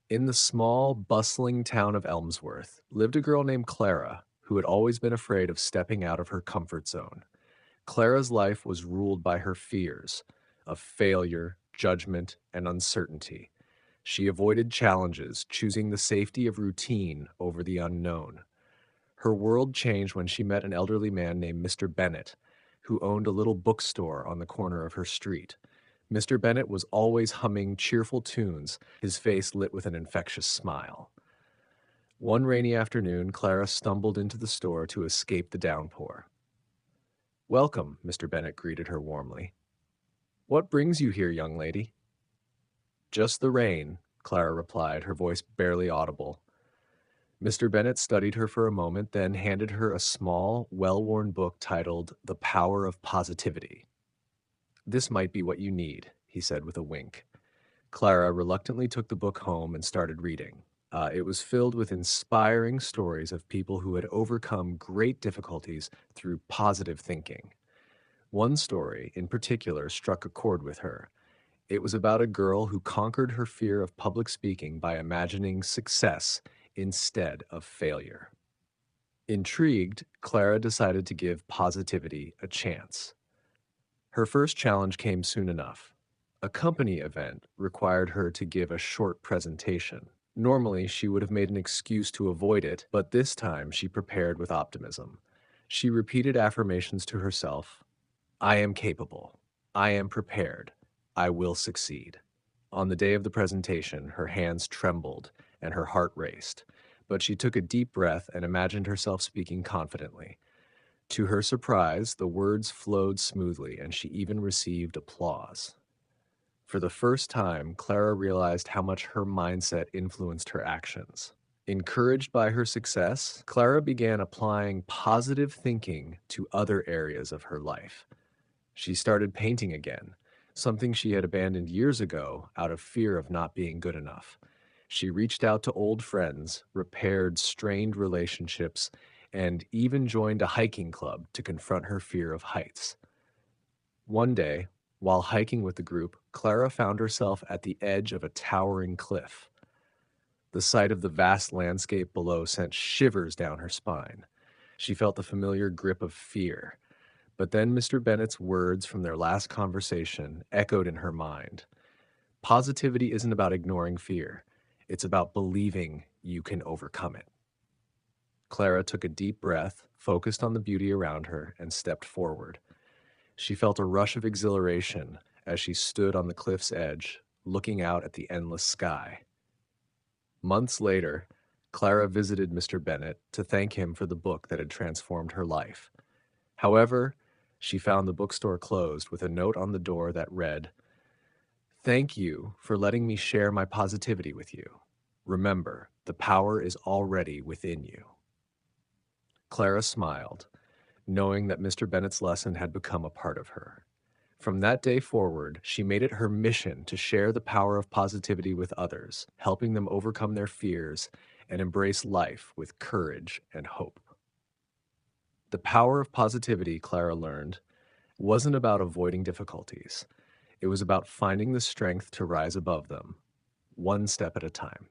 In the small, bustling town of Elmsworth lived a girl named Clara who had always been afraid of stepping out of her comfort zone. Clara's life was ruled by her fears of failure, judgment, and uncertainty. She avoided challenges, choosing the safety of routine over the unknown. Her world changed when she met an elderly man named Mr. Bennet, who owned a little bookstore on the corner of her street. Mr. Bennet was always humming cheerful tunes, his face lit with an infectious smile. One rainy afternoon, Clara stumbled into the store to escape the downpour. "Welcome," Mr. Bennet greeted her warmly. "What brings you here, young lady?" "Just the rain," Clara replied, her voice barely audible. Mr. Bennet studied her for a moment, then handed her a small, well-worn book titled The Power of Positivity. "This might be what you need," he said with a wink. Clara reluctantly took the book home and started reading. It was filled with inspiring stories of people who had overcome great difficulties through positive thinking. One story, in particular, struck a chord with her. It was about a girl who conquered her fear of public speaking by imagining success instead of failure. Intrigued, Clara decided to give positivity a chance. Her first challenge came soon enough. A company event required her to give a short presentation. Normally, she would have made an excuse to avoid it, but this time she prepared with optimism. She repeated affirmations to herself: "I am capable. I am prepared. I will succeed." On the day of the presentation, her hands trembled and her heart raced, but she took a deep breath and imagined herself speaking confidently. To her surprise, the words flowed smoothly, and she even received applause. For the first time, Clara realized how much her mindset influenced her actions. Encouraged by her success, Clara began applying positive thinking to other areas of her life. She started painting again, something she had abandoned years ago out of fear of not being good enough. She reached out to old friends, repaired strained relationships, and even joined a hiking club to confront her fear of heights. One day, while hiking with the group, Clara found herself at the edge of a towering cliff. The sight of the vast landscape below sent shivers down her spine. She felt the familiar grip of fear. But then Mr. Bennet's words from their last conversation echoed in her mind. Positivity isn't about ignoring fear. It's about believing you can overcome it. Clara took a deep breath, focused on the beauty around her, and stepped forward. She felt a rush of exhilaration as she stood on the cliff's edge, looking out at the endless sky. Months later, Clara visited Mr. Bennet to thank him for the book that had transformed her life. However, she found the bookstore closed with a note on the door that read, "Thank you for letting me share my positivity with you. Remember, the power is already within you." Clara smiled, knowing that Mr. Bennet's lesson had become a part of her. From that day forward, she made it her mission to share the power of positivity with others, helping them overcome their fears and embrace life with courage and hope. The power of positivity, Clara learned, wasn't about avoiding difficulties. It was about finding the strength to rise above them, one step at a time.